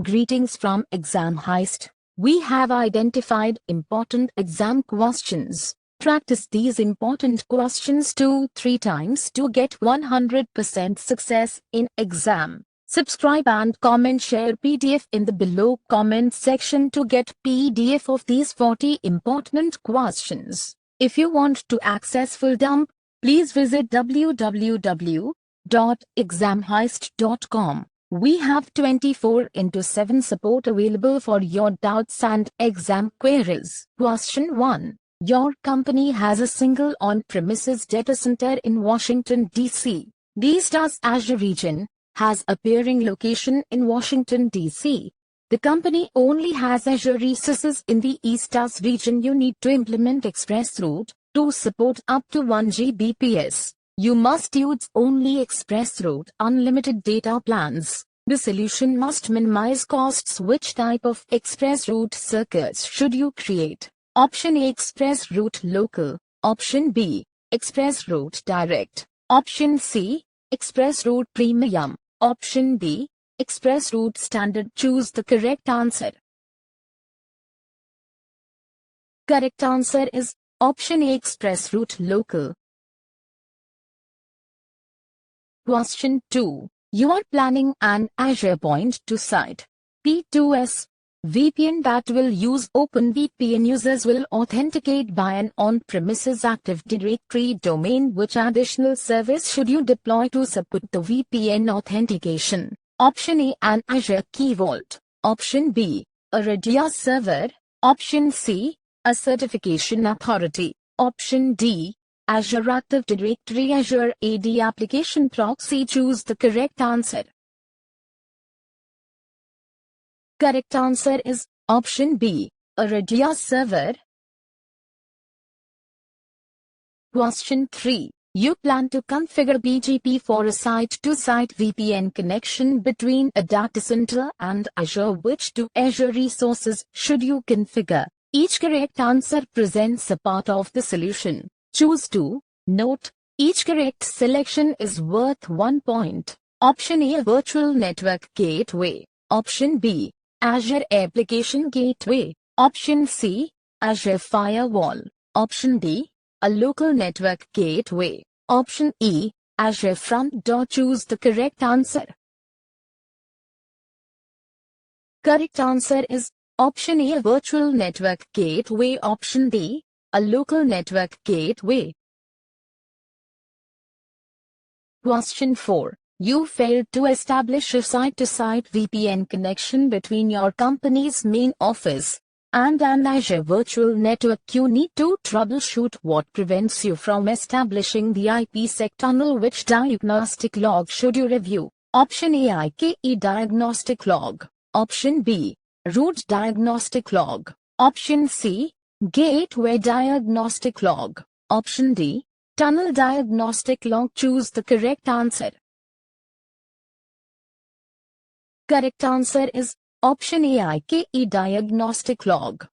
Greetings from Exam Heist. We have identified important exam questions. Practice these important questions 2-3 times to get 100% success in exam. Subscribe and comment, share PDF in the below comment section to get PDF of these 40 important questions. If you want to access full dump, please visit www.examheist.com. We have 24/7 support available for your doubts and exam queries. Question 1. Your company has a single on-premises data center in Washington, D.C. The Azure region has appearing location in Washington, D.C. The company only has Azure resources in the East As region. You need to implement ExpressRoute to support up to 1 Gbps. You must use only ExpressRoute unlimited data plans. The solution must minimize costs. Which type of ExpressRoute circuits should you create? Option A, ExpressRoute Local. Option B, ExpressRoute Direct. Option C, ExpressRoute Premium. Option D, ExpressRoute Standard. Choose the correct answer. Correct answer is option A, ExpressRoute Local. Question 2. You are planning an Azure point-to-site P2S VPN that will use OpenVPN. Users will authenticate by an on-premises Active Directory domain. Which additional service should you deploy to support the VPN authentication? Option A, an Azure Key Vault. Option B, a Redis server. Option C, a certification authority. Option D, Azure Active Directory. Azure AD Application Proxy. Choose the correct answer. Correct answer is option B, a Redis server. Question 3. You plan to configure BGP for a site-to-site VPN connection between a data center and Azure. Which two Azure resources should you configure? Each correct answer presents a part of the solution. Choose two. Note, each correct selection is worth 1 point. Option A, Virtual Network Gateway. Option B, Azure Application Gateway. Option C, Azure Firewall. Option D, a Local Network Gateway. Option E, Azure Front Door. Choose the correct answer. Correct answer is option A, Virtual Network Gateway. Option D, a Local Network Gateway. Question 4. You failed to establish a site-to-site VPN connection between your company's main office and an Azure virtual network. You need to troubleshoot what prevents you from establishing the IPsec tunnel. Which diagnostic log should you review? Option A, IKE diagnostic log. Option B, root diagnostic log. Option C, gateway diagnostic log. Option D, tunnel diagnostic log. Choose the correct answer. Correct answer is option A, IKE diagnostic log.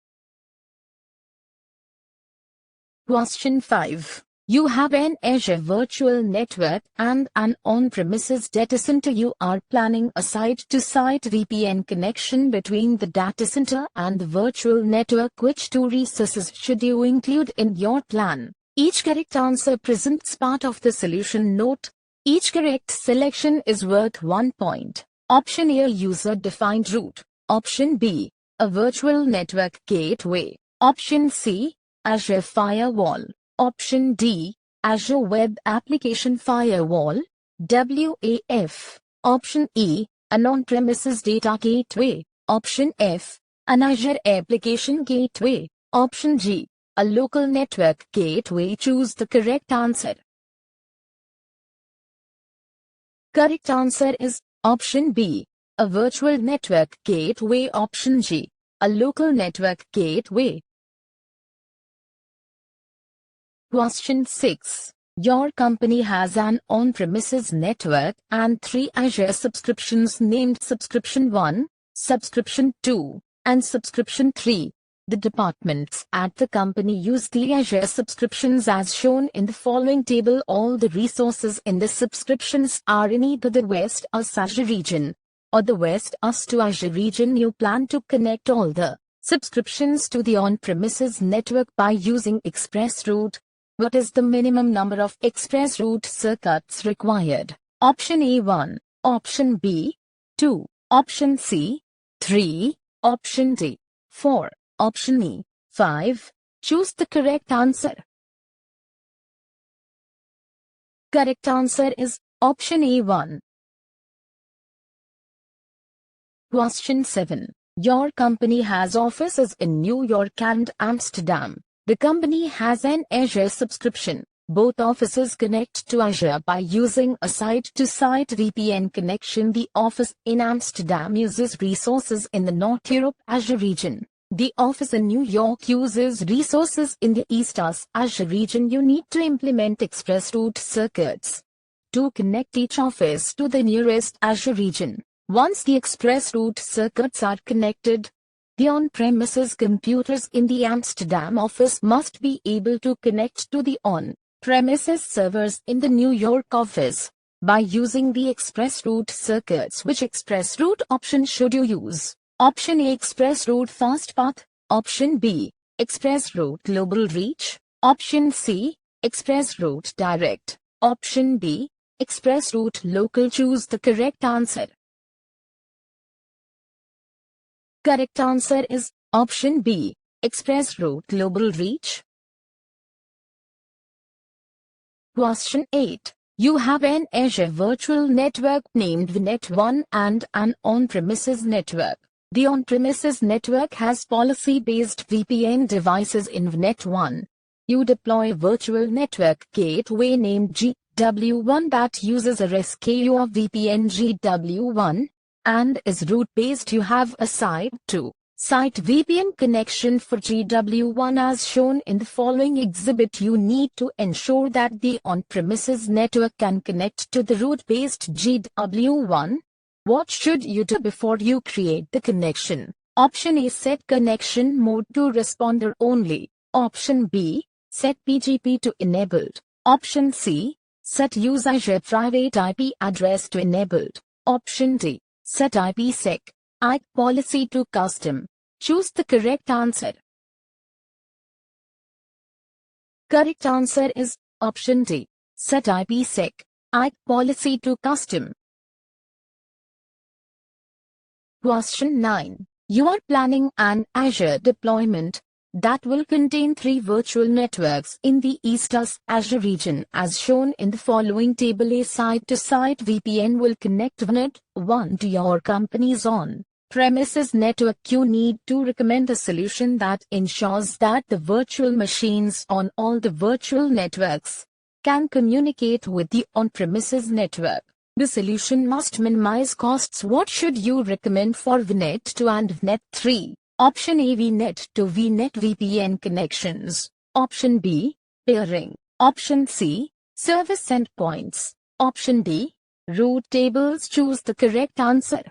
Question 5. You have an Azure virtual network and an on-premises data center. You are planning a site-to-site VPN connection between the data center and the virtual network. Which two resources should you include in your plan? Each correct answer presents part of the solution. Note, each correct selection is worth 1 point. Option A, user-defined route. Option B, a virtual network gateway. Option C, Azure Firewall. Option D, Azure Web Application Firewall, WAF. Option E, an on-premises data gateway. Option F, an Azure Application Gateway. Option G, a local network gateway. Choose the correct answer. Correct answer is option B, a virtual network gateway. Option G, a local network gateway. Question 6. Your company has an on-premises network and 3 Azure subscriptions named Subscription 1, Subscription 2, and Subscription 3. The departments at the company use the Azure subscriptions as shown in the following table. All the resources in the subscriptions are in either the West or Azure region. or the West US to Azure region, you plan to connect all the subscriptions to the on-premises network by using ExpressRoute. What is the minimum number of ExpressRoute circuits required? Option A 1, option B 2, option C 3, option D 4, option E 5. Choose the correct answer. Correct answer is option A 1. Question 7. Your company has offices in New York and Amsterdam. The company has an Azure subscription. Both offices connect to Azure by using a site-to-site VPN connection. The office in Amsterdam uses resources in the North Europe Azure region. The office in New York uses resources in the East US Azure region. You need to implement ExpressRoute circuits to connect each office to the nearest Azure region. Once the ExpressRoute circuits are connected, the on-premises computers in the Amsterdam office must be able to connect to the on-premises servers in the New York office by using the ExpressRoute circuits. Which ExpressRoute option should you use? Option A, ExpressRoute Fast Path. Option B, ExpressRoute Global Reach. Option C, ExpressRoute Direct. Option D, ExpressRoute Local. Choose the correct answer. Correct answer is option B, ExpressRoute Global Reach. Question 8. You have an Azure virtual network named VNet1 and an on-premises network. The on-premises network has policy-based VPN devices in VNet1. You deploy a virtual network gateway named GW1 that uses a SKU of VPN GW1 and is route-based. You have a site-to-site VPN connection for GW1 as shown in the following exhibit. You need to ensure that the on-premises network can connect to the route-based GW1. What should you do before you create the connection? Option A, set connection mode to responder only. Option B, set PGP to enabled. Option C, set use Azure private IP address to enabled. Option D, set IPsec policy to custom. Choose the correct answer. Correct answer is option D, set IPsec policy to custom. Question 9. You are planning an Azure deployment that will contain 3 virtual networks in the East US Azure region as shown in the following table. A site-to-site VPN will connect VNet1 to your company's on-premises network. You need to recommend a solution that ensures that the virtual machines on all the virtual networks can communicate with the on-premises network. The solution must minimize costs. What should you recommend for VNet2 and VNet3? Option A, VNet to VNet VPN connections. Option B, peering. Option C, service endpoints. Option D, route tables. Choose the correct answer.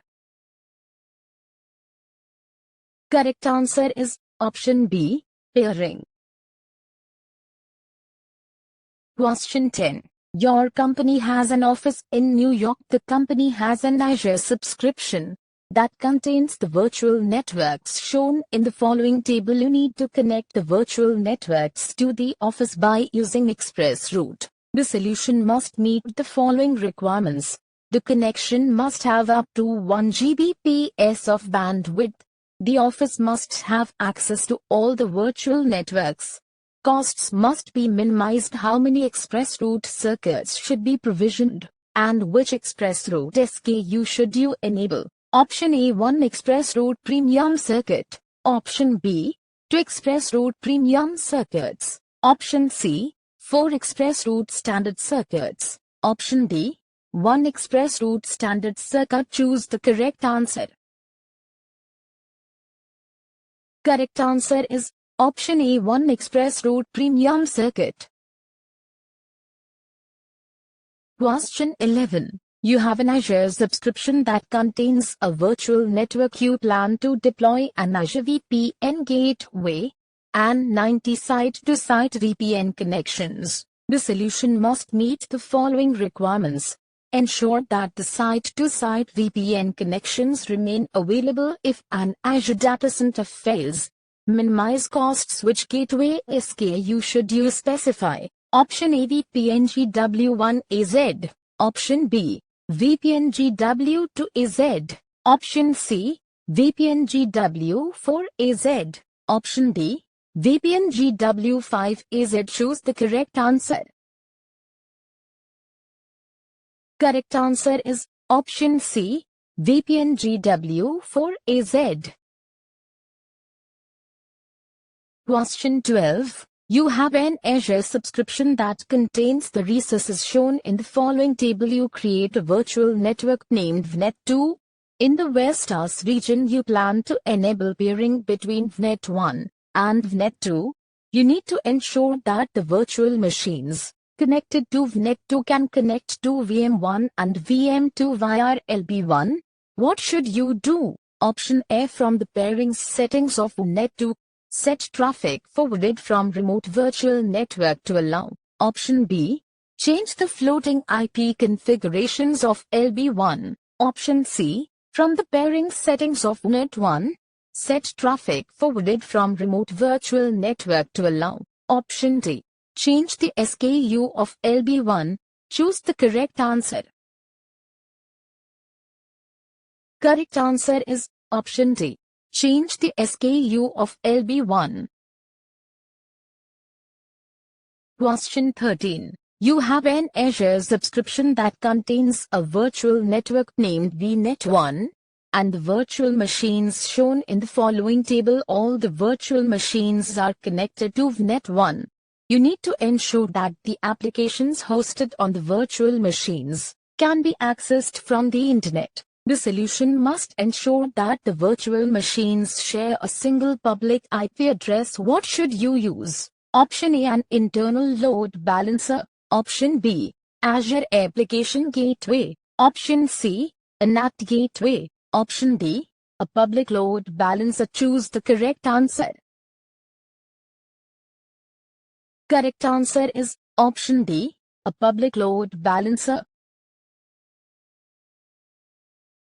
Correct answer is option B, peering. Question 10. Your company has an office in New York. The company has an Azure subscription that contains the virtual networks shown in the following table. You need to connect the virtual networks to the office by using ExpressRoute. The solution must meet the following requirements. The connection must have up to 1 Gbps of bandwidth. The office must have access to all the virtual networks. Costs must be minimized. How many ExpressRoute circuits should be provisioned? And which ExpressRoute SKU should you enable? Option A, 1 ExpressRoute Premium Circuit. Option B, 2 ExpressRoute Premium Circuits. Option C, 4 ExpressRoute Standard Circuits. Option D, 1 ExpressRoute Standard Circuit. Choose the correct answer. Correct answer is option A, 1 ExpressRoute Premium Circuit. Question 11. You have an Azure subscription that contains a virtual network. You plan to deploy an Azure VPN gateway and 90 site-to-site VPN connections. The solution must meet the following requirements. Ensure that the site-to-site VPN connections remain available if an Azure data center fails. Minimize costs. Which gateway SKU should you specify? Option A, VPN GW1 AZ. Option B, VPN GW2 AZ. Option C, VPN GW4 AZ. Option D, VPN GW5 AZ. Choose the correct answer. Correct answer is option C, VPN GW4 AZ. Question 12. You have an Azure subscription that contains the resources shown in the following table. You create a virtual network named VNet2. In the West region, you plan to enable peering between VNet1 and VNet2. You need to ensure that the virtual machines connected to VNet2 can connect to VM1 and VM2 via LB1. What should you do? Option A, from the pairing settings of VNet2, set traffic forwarded from remote virtual network to allow. Option B, change the floating IP configurations of LB1. Option C, from the pairing settings of VNet1, set traffic forwarded from remote virtual network to allow. Option D, change the SKU of LB1. Choose the correct answer. Correct answer is option D, change the SKU of LB1. Question 13. You have an Azure subscription that contains a virtual network named VNet1 and the virtual machines shown in the following table. All the virtual machines are connected to VNet1. You need to ensure that the applications hosted on the virtual machines can be accessed from the internet. The solution must ensure that the virtual machines share a single public IP address. What should you use? Option A, an internal load balancer. Option B, Azure Application Gateway. Option C, a NAT gateway. Option D, a public load balancer. Choose the correct answer. Correct answer is option D, a public load balancer.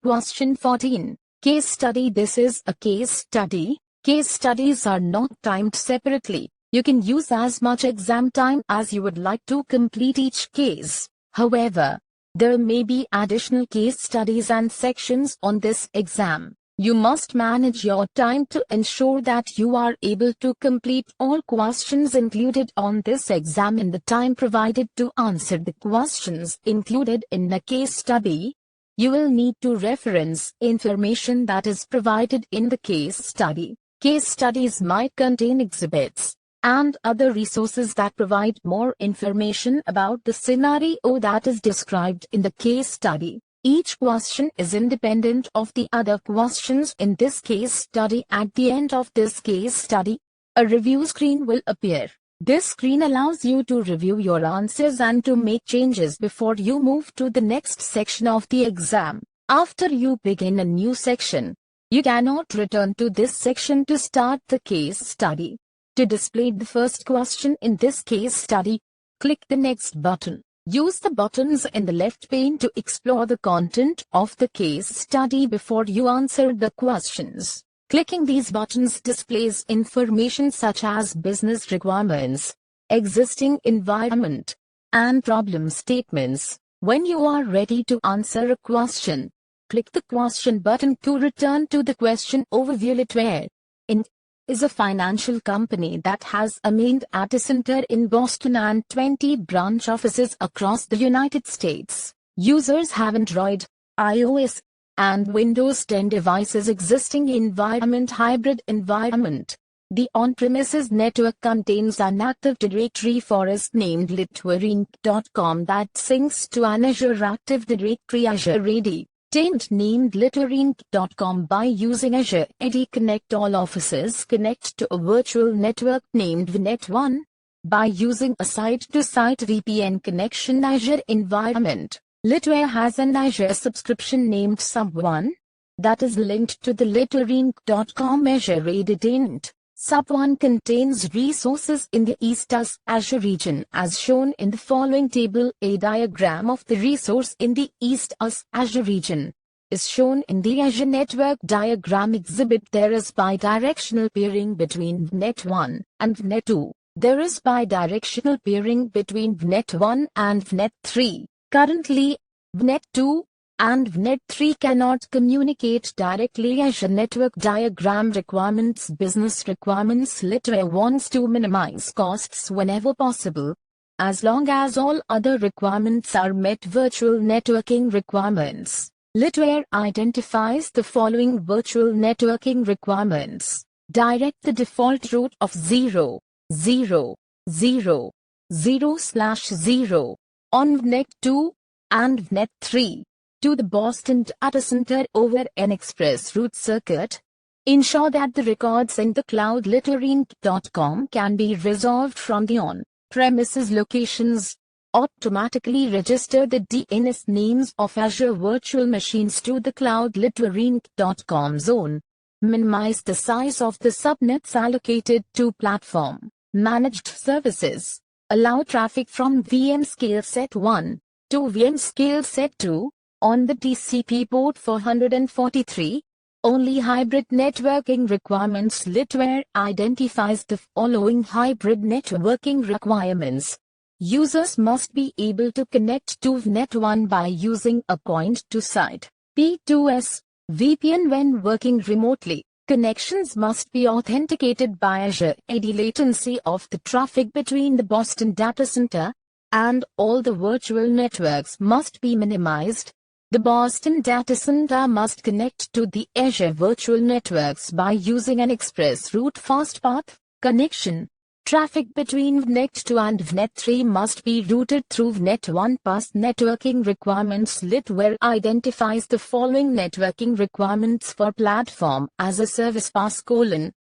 Question 14. Case study. This is a case study. Case studies are not timed separately. You can use as much exam time as you would like to complete each case. However, there may be additional case studies and sections on this exam. You must manage your time to ensure that you are able to complete all questions included on this exam in the time provided. To answer the questions included in a case study, you will need to reference information that is provided in the case study. Case studies might contain exhibits and other resources that provide more information about the scenario that is described in the case study. Each question is independent of the other questions in this case study. At the end of this case study, a review screen will appear. This screen allows you to review your answers and to make changes before you move to the next section of the exam. After you begin a new section, you cannot return to this section to start the case study. To display the first question in this case study, click the Next button. Use the buttons in the left pane to explore the content of the case study before you answer the questions. Clicking these buttons displays information such as business requirements, existing environment, and problem statements. When you are ready to answer a question, click the question button to return to the question overview. Litware Inc. is a financial company that has a main data center in Boston and 20 branch offices across the United States. Users have Android, iOS, and Windows 10 devices. Existing environment: hybrid environment. The on-premises network contains an Active Directory forest named litwareinc.com that syncs to an Azure Active Directory. Azure AD tenant named litwareinc.com. By using Azure AD Connect, all offices connect to a virtual network named VNet1. By using a site-to-site VPN connection, Azure environment, Litware has an Azure subscription named Sub1 that is linked to the litwareinc.com Azure AD tenant. Sub 1 contains resources in the East Azure region as shown in the following table. A diagram of the resource in the East Azure region is shown in the Azure Network Diagram Exhibit. There is bidirectional peering between VNet 1 and VNet 2. There is bidirectional peering between VNet 1 and VNet 3. Currently, VNet 2 and VNet 3 cannot communicate directly. Azure Network Diagram Requirements. Business requirements. Litware wants to minimize costs whenever possible. As long as all other requirements are met. Virtual networking requirements. Litware identifies the following virtual networking requirements. Direct the default route of 0, 0, 0, 0/0 on VNet 2 and VNet 3 to the Boston data center over an ExpressRoute circuit. Ensure that the records in the cloud litware.com can be resolved from the on-premises locations. Automatically register the DNS names of Azure virtual machines to the cloud litware.com zone. Minimize the size of the subnets allocated to platform managed services. Allow traffic from VM scale set 1 to VM scale set 2 on the TCP port 443. Only hybrid networking requirements. Litware identifies the following hybrid networking requirements. Users must be able to connect to VNet 1 by using a point-to-site P2S VPN when working remotely. Connections must be authenticated by Azure AD. Latency of the traffic between the Boston data center and all the virtual networks must be minimized. The Boston data center must connect to the Azure virtual networks by using an ExpressRoute fastpath connection. Traffic between VNet 2 and VNet 3 must be routed through VNet 1. Past networking requirements. Litware identifies the following networking requirements for platform as a service. The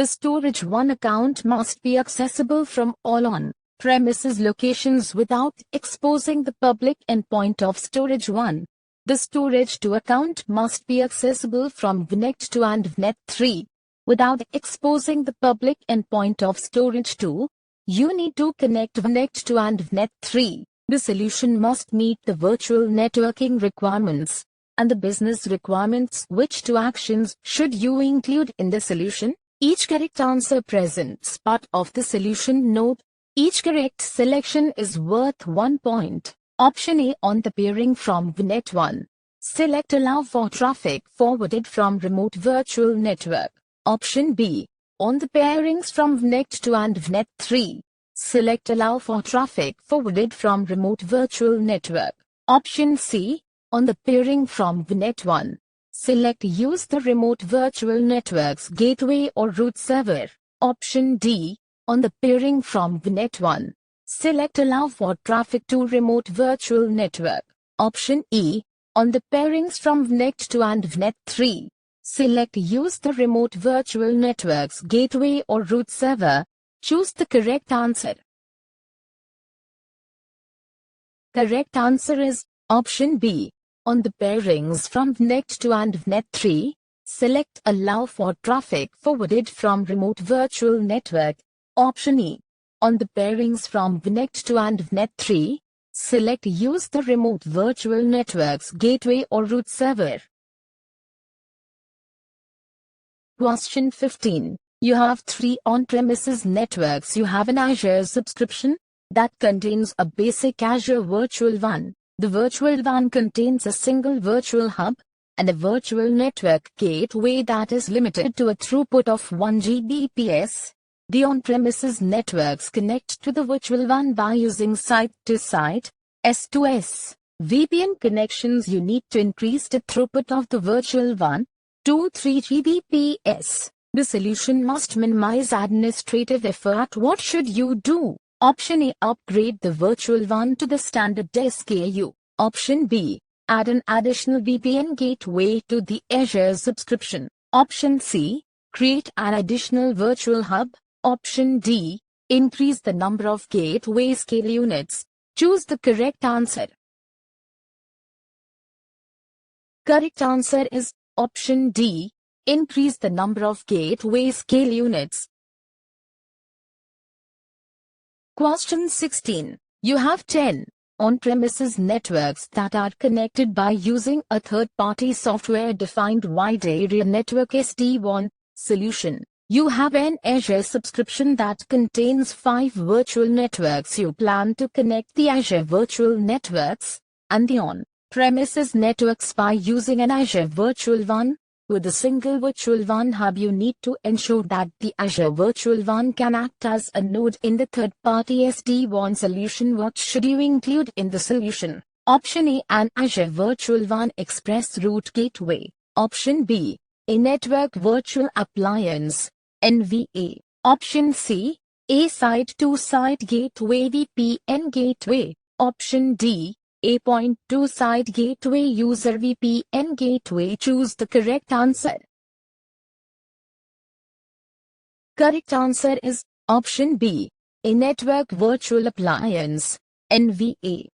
storage 1 account must be accessible from all on-premises locations without exposing the public endpoint of storage 1. The storage 2 account must be accessible from VNet 2 and VNet 3. Without exposing the public endpoint of storage 2, you need to connect VNet 2 and VNet 3. The solution must meet the virtual networking requirements and the business requirements. Which two actions should you include in the solution? Each correct answer presents part of the solution. Note: each correct selection is worth 1 point. Option A. On the peering from VNet 1, select allow for traffic forwarded from remote virtual network. Option B. On the pairings from VNet 2 and VNet 3, select allow for traffic forwarded from remote virtual network. Option C. On the pairing from VNet 1, select use the remote virtual network's gateway or root server. Option D. On the pairing from VNet 1, select allow for traffic to remote virtual network. Option E. On the pairings from VNet 2 and VNet 3, select use the remote virtual network's gateway or root server. Choose the correct answer. Correct answer is option B. On the pairings from VNet 2 and VNet 3, select allow for traffic forwarded from remote virtual network. Option E. On the pairings from VNet 2 and VNet 3, select use the remote virtual network's gateway or root server. Question 15. You have 3 on-premises networks. You have an Azure subscription that contains a basic Azure Virtual WAN. The Virtual WAN contains a single virtual hub and a virtual network gateway that is limited to a throughput of 1 Gbps. The on-premises networks connect to the virtual WAN by using site-to-site S2S VPN connections. You need to increase the throughput of the virtual WAN to 3 Gbps. The solution must minimize administrative effort. What should you do? Option A. Upgrade the virtual WAN to the standard SKU. Option B. Add an additional VPN gateway to the Azure subscription. Option C. Create an additional virtual hub. Option D. Increase the number of gateway scale units. Choose the correct answer. Correct answer is option D. Increase the number of gateway scale units. Question 16. You have 10 on-premises networks that are connected by using a third-party software-defined wide area network SD-WAN solution. You have an Azure subscription that contains 5 virtual networks. You plan to connect the Azure virtual networks and the on-premises networks by using an Azure Virtual WAN. With a single Virtual WAN hub, you need to ensure that the Azure Virtual WAN can act as a node in the third-party SD-WAN solution. What should you include in the solution? Option A, an Azure Virtual WAN ExpressRoute gateway. Option B, a network virtual appliance, NVA. Option C, a site-to-site gateway VPN gateway. Option D, a point-to-site gateway user VPN gateway. Choose the correct answer. Correct answer is option B, a network virtual appliance, NVA.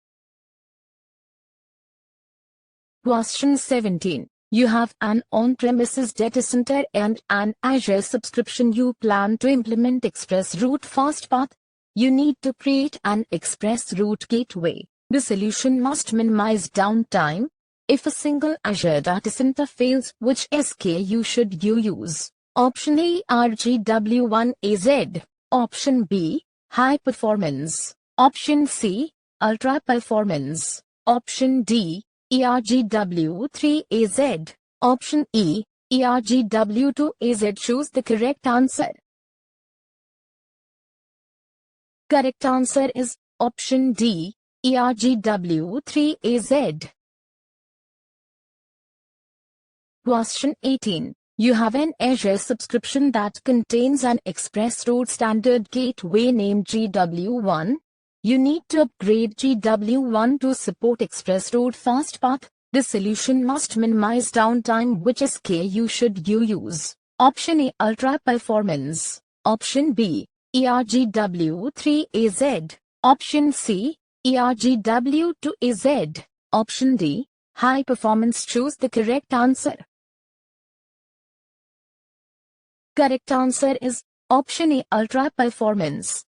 Question 17. You have an on-premises data center and an Azure subscription. You plan to implement ExpressRoute FastPath. You need to create an ExpressRoute gateway. The solution must minimize downtime. If a single Azure data center fails, which SKU should you use? Option A, RGW1AZ. Option B, high performance. Option C, ultra performance. Option D, ERGW3AZ. Option E, ERGW2AZ. Choose the correct answer. Correct answer is option D, ERGW3AZ. Question 18. You have an Azure subscription that contains an ExpressRoute standard gateway named GW1. You need to upgrade GW1 to support ExpressRoute FastPath. The solution must minimize downtime. Which SKU should you use? Option A, ultra performance. Option B, ERGW3AZ. Option C, ERGW2AZ. Option D, high performance. Choose the correct answer. Correct answer is option A, ultra performance.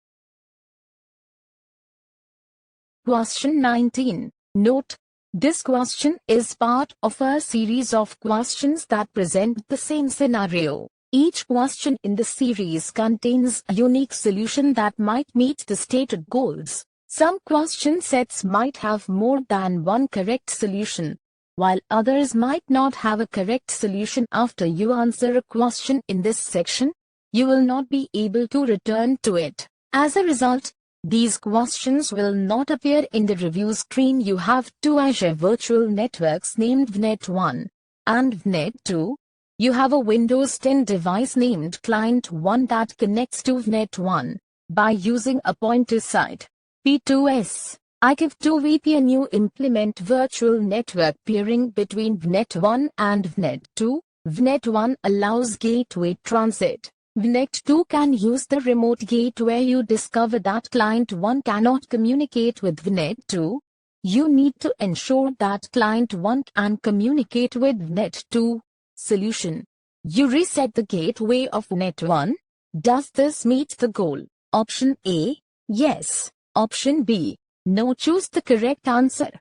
Question 19. Note: this question is part of a series of questions that present the same scenario. Each question in the series contains a unique solution that might meet the stated goals. Some question sets might have more than one correct solution, while others might not have a correct solution. After you answer a question in this section, you will not be able to return to it. As a result, these questions will not appear in the review screen. You have two Azure virtual networks named VNet1 and VNet2. You have a Windows 10 device named Client1 that connects to VNet1 by using a point-to-site P2S. IKEV2 VPN. You implement virtual network peering between VNet1 and VNet2. VNet1 allows gateway transit. VNet2 can use the remote gateway. You discover that Client1 cannot communicate with VNet2. You need to ensure that Client1 can communicate with VNet2. Solution: you reset the gateway of VNet1. Does this meet the goal? Option A, yes. Option B, no. Choose the correct answer.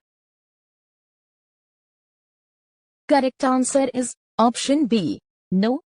Correct answer is option B, no.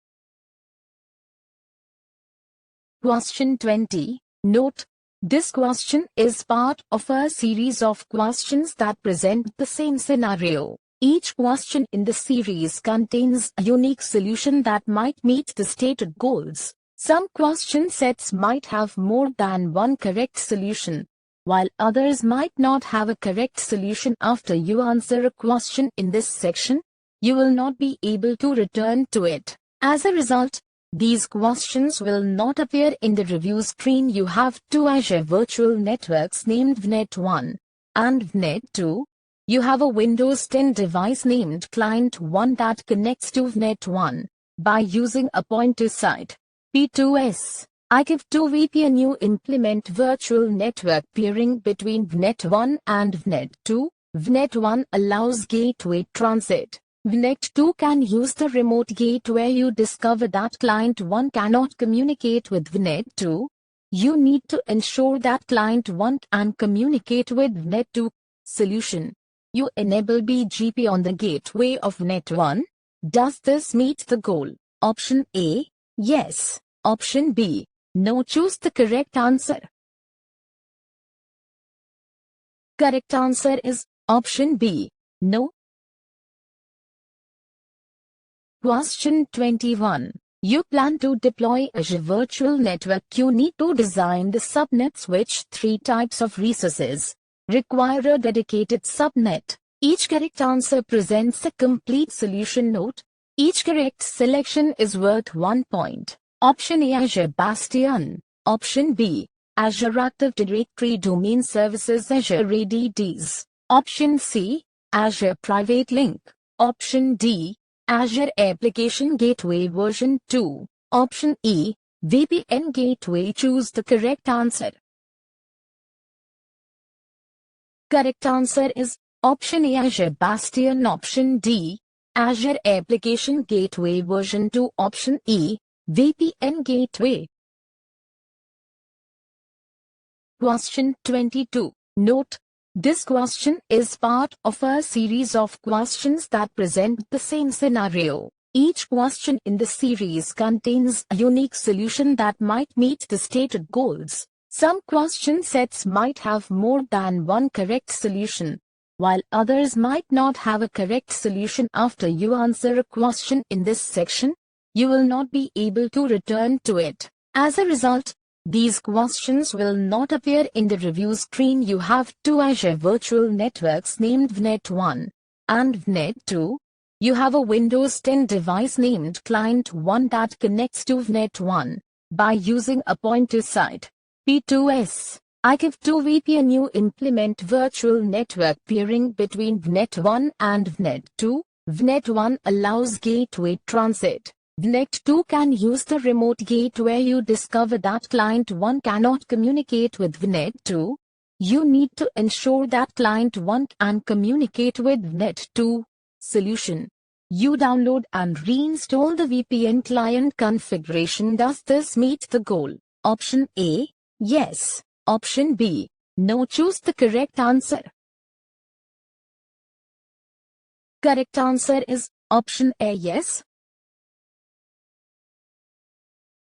Question 20. Note: this question is part of a series of questions that present the same scenario. Each question in the series contains a unique solution that might meet the stated goals. Some question sets might have more than one correct solution, while others might not have a correct solution. After you answer a question in this section, you will not be able to return to it. As a result, these questions will not appear in the review screen. You have two Azure virtual networks named VNet1 and VNet2. You have a Windows 10 device named Client1 that connects to VNet1 by using a point-to-site P2S. IKEV2 VPN. You implement virtual network peering between VNet1 and VNet2. VNet1 allows gateway transit. VNet2 can use the remote gateway. You discover that Client1 cannot communicate with VNet2. You need to ensure that client 1 can communicate with VNet 2. Solution. You enable BGP on the gateway of VNet 1. Does this meet the goal? Option A, yes. Option B, no. Choose the correct answer. Correct answer is option B, no. Question 21. You plan to deploy Azure Virtual Network. You need to design the subnets which 3 types of resources require a dedicated subnet. Each correct answer presents a complete solution note. Each correct selection is worth 1 point. Option A, Azure Bastion. Option B, Azure Active Directory Domain Services, Azure ADDs. Option C, Azure Private Link. Option D, Azure Application Gateway version 2. Option E, VPN Gateway. Choose the correct answer. Correct answer is option A, Azure Bastion. Option D, Azure Application Gateway version 2. Option E, VPN Gateway. Question 22. Note: this question is part of a series of questions that present the same scenario. Each question in the series contains a unique solution that might meet the stated goals. Some question sets might have more than one correct solution, while others might not have a correct solution. After you answer a question in this section, you will not be able to return to it. As a result, these questions will not appear in the review screen. You have 2 Azure Virtual Networks named VNet 1 and VNet 2. You have a Windows 10 device named Client 1 that connects to VNet 1 by using a pointer site P2S. IKEV2 VPN. You implement virtual network peering between VNet 1 and VNet 2. VNet 1 allows gateway transit. VNet 2 can use the remote gateway. You discover that client 1 cannot communicate with VNet 2. You need to ensure that client 1 can communicate with VNet 2. Solution. You download and reinstall the VPN client configuration. Does this meet the goal? Option A, yes. Option B, no. Choose the correct answer. Correct answer is option A, yes.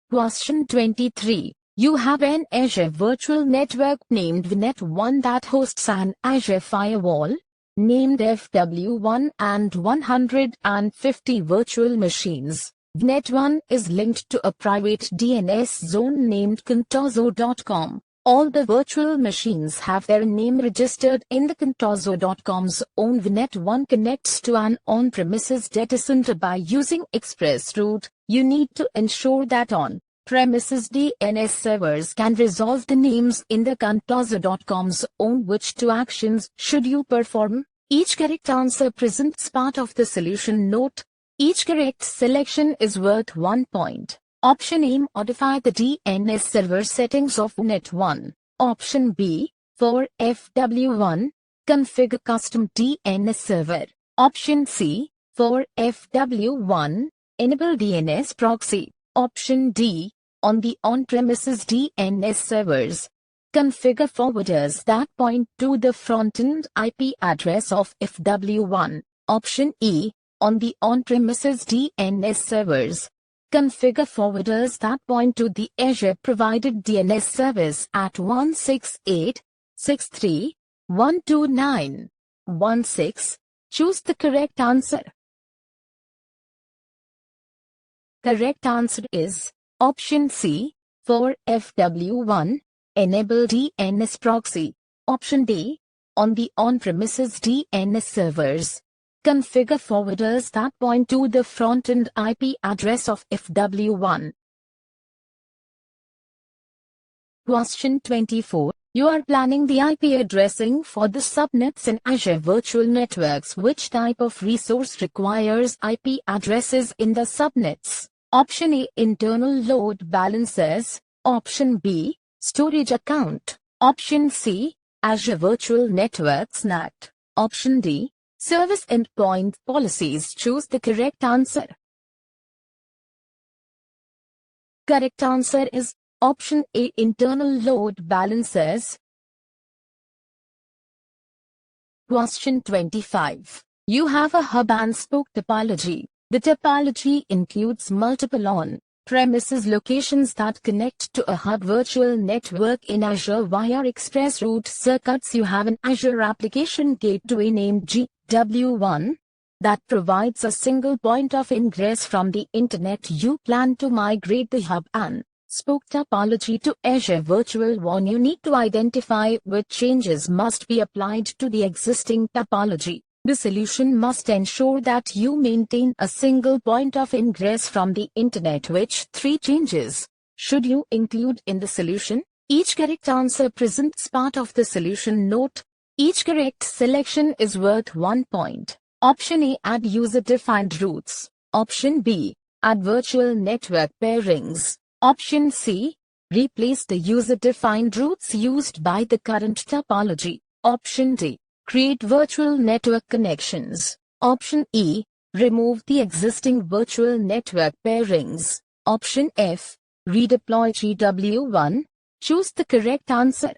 Question 23. You have an Azure Virtual Network named VNet 1 that hosts an Azure Firewall named FW1 and 150 virtual machines. VNet 1 is linked to a private DNS zone named contoso.com. All the virtual machines have their name registered in the contoso.com's own. VNet 1 connects to an on-premises data center by using ExpressRoute. You need to ensure that on-premises DNS servers can resolve the names in the contoso.com's own. Which 2 actions should you perform? Each correct answer presents part of the solution note. Each correct selection is worth 1 point. Option A, modify the DNS server settings of VNet 1. Option B, for FW1, configure custom DNS server. Option C, for FW1, enable DNS proxy. Option D, on the on-premises DNS servers, configure forwarders that point to the front-end IP address of FW1. Option E, on the on-premises DNS servers, configure forwarders that point to the Azure-provided DNS service at 168.63.129.16. Choose the correct answer. Correct answer is option C, for FW1, enable DNS proxy. Option D, on the on-premises DNS servers, configure forwarders that point to the front-end IP address of FW1. Question 24. You are planning the IP addressing for the subnets in Azure Virtual Networks. Which type of resource requires IP addresses in the subnets? Option A, internal load balancers. Option B, storage account. Option C, Azure Virtual Networks NAT. Option D, service endpoint policies. Choose the correct answer. Correct answer is Option A. Internal load balancers. Question 25. You have a hub and spoke topology. The topology includes multiple on-premises locations that connect to a hub virtual network in Azure via ExpressRoute circuits. You have an Azure application gateway named GW1 that provides a single point of ingress from the internet. You plan to migrate the hub and spoke topology to Azure Virtual WAN. You need to identify which changes must be applied to the existing topology. The solution must ensure that you maintain a single point of ingress from the internet. Which 3 changes should you include in the solution? Each correct answer presents part of the solution. Note: each correct selection is worth 1 point. Option A. Add user-defined routes. Option B. Add virtual network pairings. Option C. Replace the user-defined routes used by the current topology. Option D. Create virtual network connections. Option E. Remove the existing virtual network pairings. Option F. Redeploy GW1. Choose the correct answer.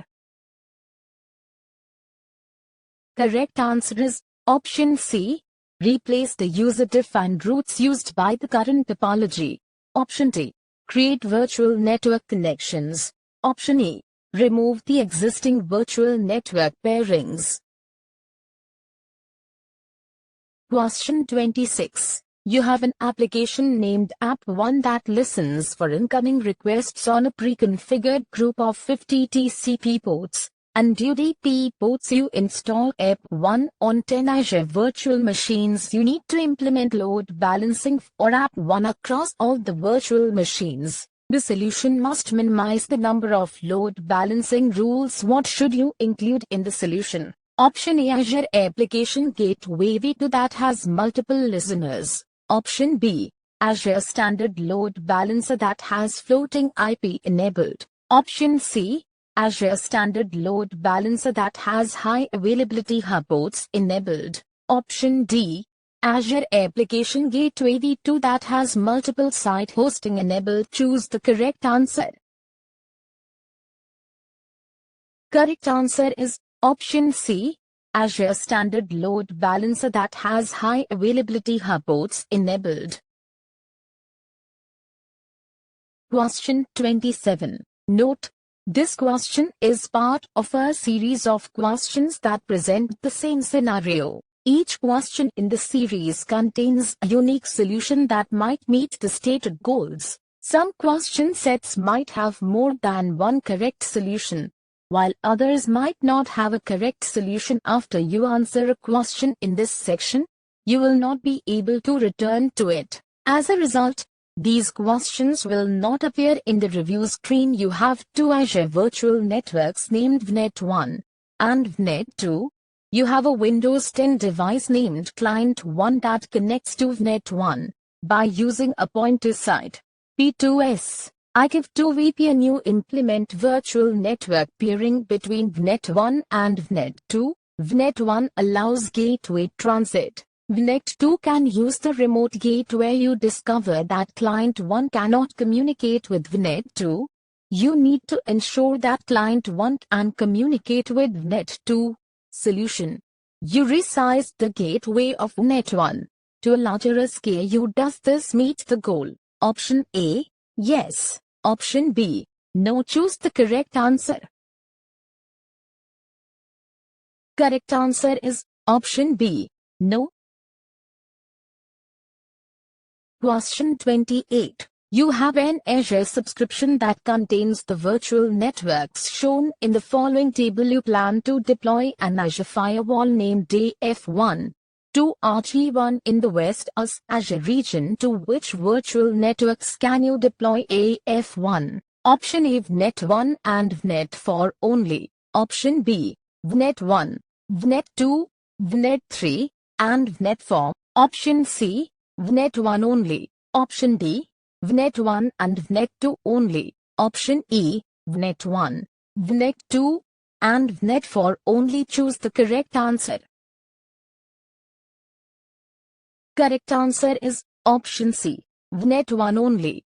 Correct answer is Option C. Replace the user-defined routes used by the current topology. Option D. Create virtual network connections. Option E. Remove the existing virtual network pairings. Question 26. You have an application named App1 that listens for incoming requests on a pre-configured group of 50 TCP ports and UDP ports. You install App1 on 10 Azure virtual machines. You need to implement load balancing for App1 across all the virtual machines. The solution must minimize the number of load balancing rules. What should you include in the solution? Option A. Azure Application Gateway v2 that has multiple listeners. Option B. Azure Standard Load Balancer that has floating IP enabled. Option C. Azure Standard Load Balancer that has high availability hub ports enabled. Option D. Azure Application Gateway v2 that has multiple site hosting enabled. Choose the correct answer. Correct answer is Option C. Azure Standard Load Balancer that has high availability hub ports enabled. Question 27. Note: this question is part of a series of questions that present the same scenario. Each question in the series contains a unique solution that might meet the stated goals. Some question sets might have more than one correct solution, while others might not have a correct solution. After you answer a question in this section, you will not be able to return to it. As a result, these questions will not appear in the review screen. You have 2 Azure virtual networks named VNet1 and VNet2. You have a Windows 10 device named Client1 that connects to VNet1 by using a pointer site P2S. IKEV2 VPN. You implement virtual network peering between VNet1 and VNet2. VNet1 allows gateway transit. VNet2 can use the remote gateway. You discover that Client 1 cannot communicate with VNet2. You need to ensure that Client 1 can communicate with VNet2. Solution: you resize the gateway of VNet1 to a larger scale. Does this meet the goal? Option A: yes. Option B: no. Choose the correct answer. Correct answer is Option B: no. Question 28. You have an Azure subscription that contains the virtual networks shown in the following table. You plan to deploy an Azure firewall named AF1 to RG1 in the West Azure region. To which virtual networks can you deploy AF1? Option A: VNet1 and VNet4 only. Option B: VNet1, VNet2, VNet3, and VNet4. Option C: VNet1 only. Option D: VNet1 and VNet2 only. Option E: VNet1, VNet2, and VNet4 only. Choose the correct answer. Correct answer is Option C: VNet1 only.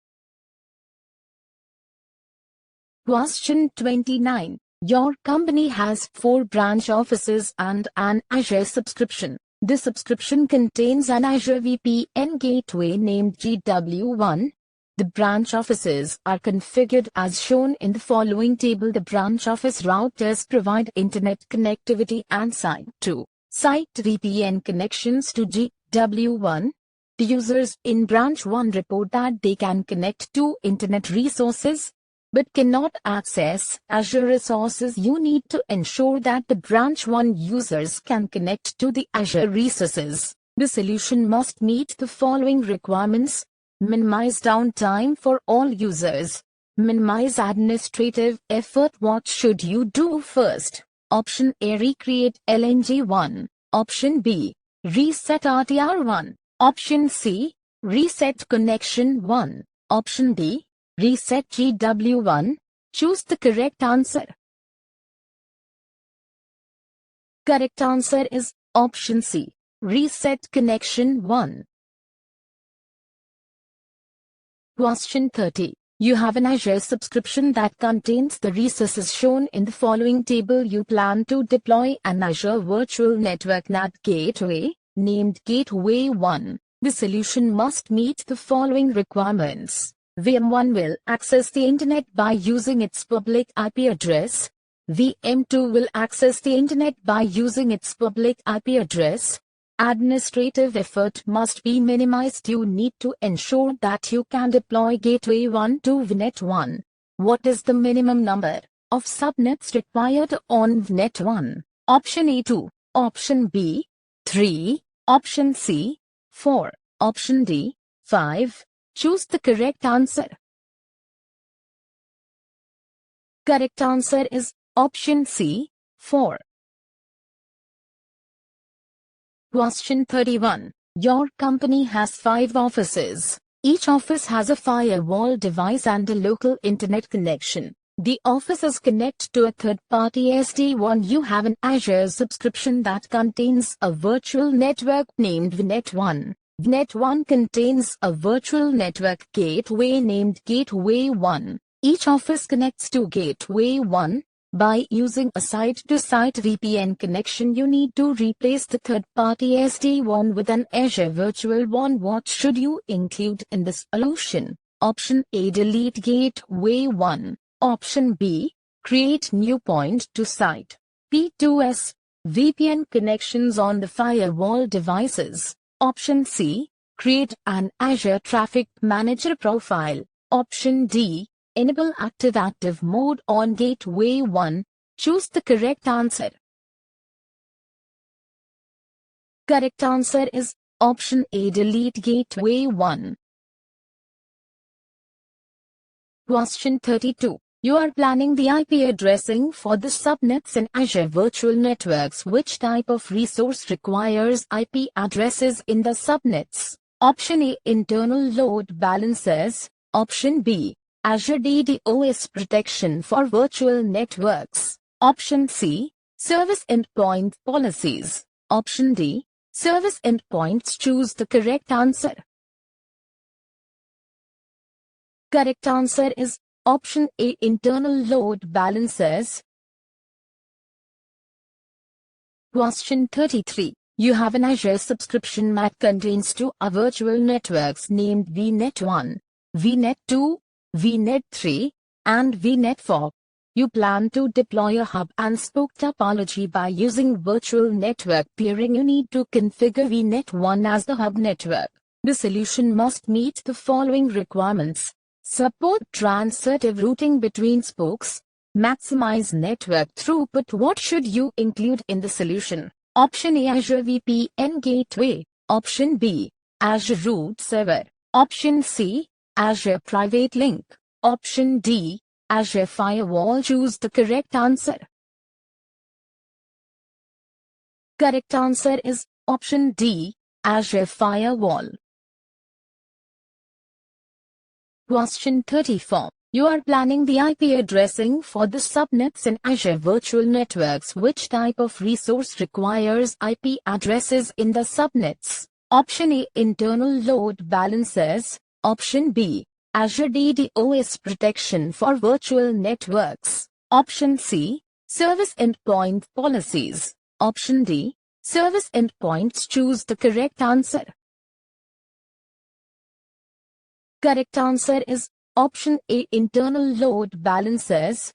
Question 29. Your company has 4 branch offices and an Azure subscription. The subscription contains an Azure VPN gateway named GW1. The branch offices are configured as shown in the following table. The branch office routers provide internet connectivity and site-to-site VPN connections to GW1. The users in branch 1 report that they can connect to internet resources but cannot access Azure resources. You need to ensure that the branch 1 users can connect to the Azure resources. The solution must meet the following requirements: minimize downtime for all users, minimize administrative effort. What should you do first? Option A, recreate LNG1. Option B, reset RTR1. Option C, reset connection 1. Option D, reset GW1. Choose the correct answer. Correct answer is option C, reset connection 1. Question 30. You have an Azure subscription that contains the resources shown in the following table. You plan to deploy an Azure Virtual Network NAT gateway named Gateway 1. The solution must meet the following requirements. VM1 will access the internet by using its public IP address. VM2 will access the internet by using its public IP address. Administrative effort must be minimized. You need to ensure that you can deploy Gateway 1 to VNet 1. What is the minimum number of subnets required on VNet 1? Option A 2, option B 3, option C 4, option D 5. Choose the correct answer. Correct answer is option C 4. Question 31. Your company has 5 offices. Each office has a firewall device and a local internet connection. The offices connect to a third-party SD-WAN. You have an Azure subscription that contains a virtual network named VNet 1. VNet 1 contains a virtual network gateway named Gateway 1. Each office connects to Gateway 1 by using a site-to-site VPN connection. You need to replace the third-party SD-WAN with an Azure Virtual WAN. What should you include in this solution? Option A, delete Gateway 1. Option B, create new point-to-site P2S VPN connections on the firewall devices. Option C, create an Azure Traffic Manager profile. Option D, enable active mode on Gateway 1. Choose the correct answer. Correct answer is option A, delete Gateway 1. Question 32. You are planning the IP addressing for the subnets in Azure Virtual Networks. Which type of resource requires IP addresses in the subnets? Option A, internal load balancers. Option B, Azure DDoS protection for virtual networks. Option C, service endpoint policies. Option D, service endpoints. Choose the correct answer. Correct answer is option A, internal load balancers. Question 33. You have an Azure subscription that contains 2 virtual networks named VNet 1, VNet 2, VNet 3, and VNet 4. You plan to deploy a hub and spoke topology by using virtual network peering. You need to configure VNet 1 as the hub network. The solution must meet the following requirements: support transitive routing between spokes, maximize network throughput. What should you include in the solution? Option A, Azure VPN gateway. Option B, Azure root server. Option C, Azure private link. Option D, Azure firewall. Choose the correct answer. Correct answer is option D, Azure firewall. Question 34. You are planning the IP addressing for the subnets in Azure Virtual Networks. Which type of resource requires IP addresses in the subnets? Option A, internal load balancers. Option B, Azure DDoS protection for virtual networks. Option C, service endpoint policies. Option D, service endpoints. Choose the correct answer. Correct answer is option A, internal load balancers.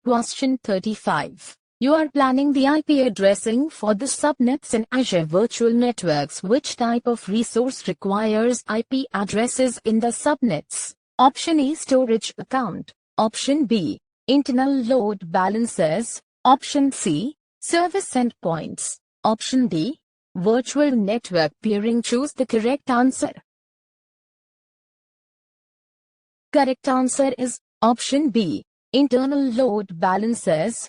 Question 35. You are planning the IP addressing for the subnets in Azure Virtual Networks. Which type of resource requires IP addresses in the subnets? Option A, storage account. Option B, internal load balancers. Option C, service endpoints. Option D, virtual network peering. Choose the correct answer. Correct answer is option B, internal load balancers.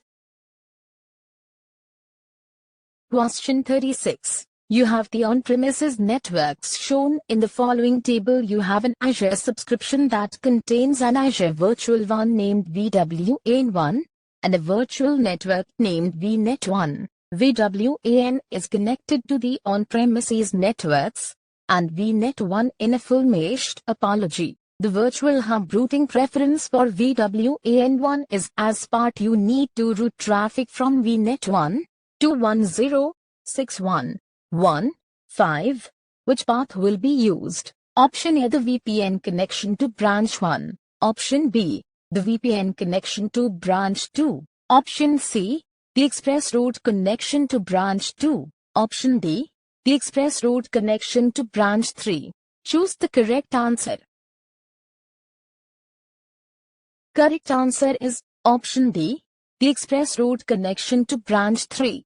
Question 36. You have the on-premises networks shown in the following table. You have an Azure subscription that contains an Azure Virtual WAN named VWAN and a virtual network named VNet1. VWAN is connected to the on-premises networks and VNet1 in a full mesh topology. The virtual hub routing preference for VWAN1 is as part you need to route traffic from VNet1 to 106.1.1.5. Which path will be used? Option A, the VPN connection to branch 1. Option B, the VPN connection to branch 2. Option C, the ExpressRoute connection to branch 2. Option D, the ExpressRoute connection to branch 3. Choose the correct answer. Correct answer is option D, the ExpressRoute connection to branch 3.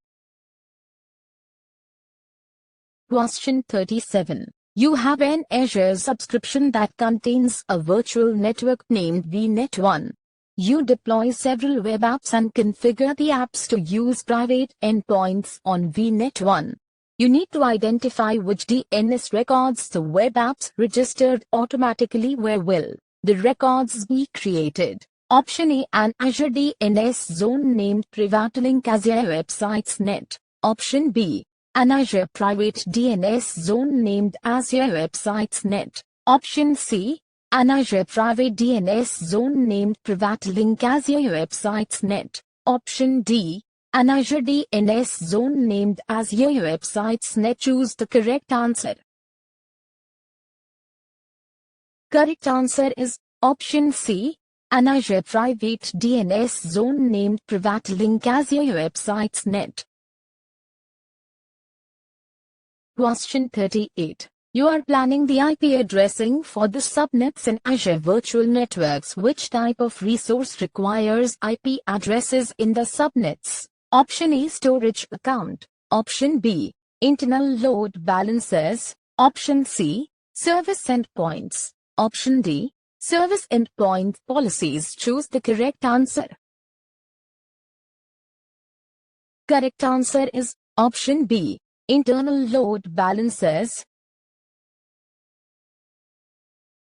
Question 37. You have an Azure subscription that contains a virtual network named VNet1. You deploy several web apps and configure the apps to use private endpoints on VNet1. You need to identify which DNS records the web apps registered automatically. Where will the records be created? Option A, an Azure DNS zone named PrivateLink Azure Websites Net. Option B, an Azure private DNS zone named Azure Websites Net. Option C, an Azure private DNS zone named PrivateLink Azure Websites Net. Option D, an Azure DNS zone named Azure Websites Net. Choose the correct answer. Correct answer is option C, an Azure private DNS zone named PrivateLink Azure Websites Net. Question 38. You are planning the IP addressing for the subnets in Azure Virtual Networks. Which type of resource requires IP addresses in the subnets? Option A, storage account. Option B, internal load balancers. Option C, service endpoints. Option D, service endpoint policies. Choose the correct answer. Correct answer is option B, internal load balancers.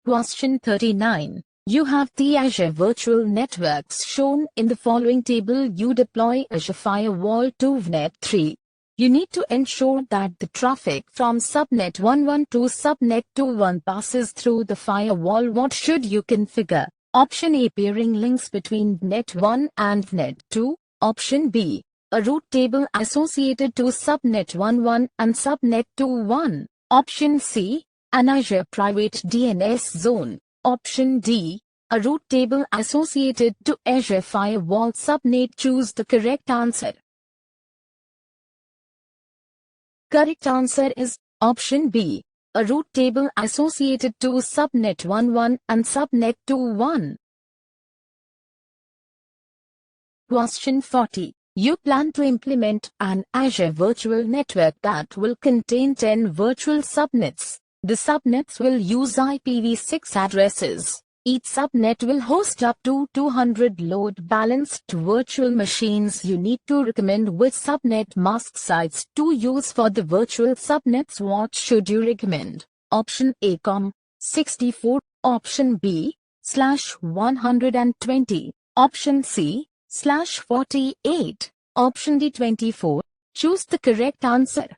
Question 39. You have the Azure Virtual Networks shown in the following table. You deploy Azure Firewall to VNet 3. You need to ensure that the traffic from subnet 11 to subnet 21 passes through the firewall. What should you configure? Option A, peering links between VNet 1 and VNet 2. Option B, a route table associated to subnet 11 and subnet 21. Option C, an Azure private DNS zone. Option D, a route table associated to Azure Firewall subnet. Choose the correct answer. Correct answer is option B, a route table associated to subnet 11 and subnet 21. Question 40. You plan to implement an Azure virtual network that will contain 10 virtual subnets. The subnets will use IPv6 addresses. Each subnet will host up to 200 load-balanced virtual machines. You need to recommend which subnet mask sites to use for the virtual subnets. What should you recommend? Option A, 64. Option B, /120. Option C, /48. Option D, 24. Choose the correct answer.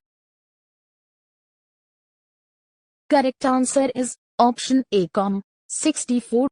Correct answer is option A, 64.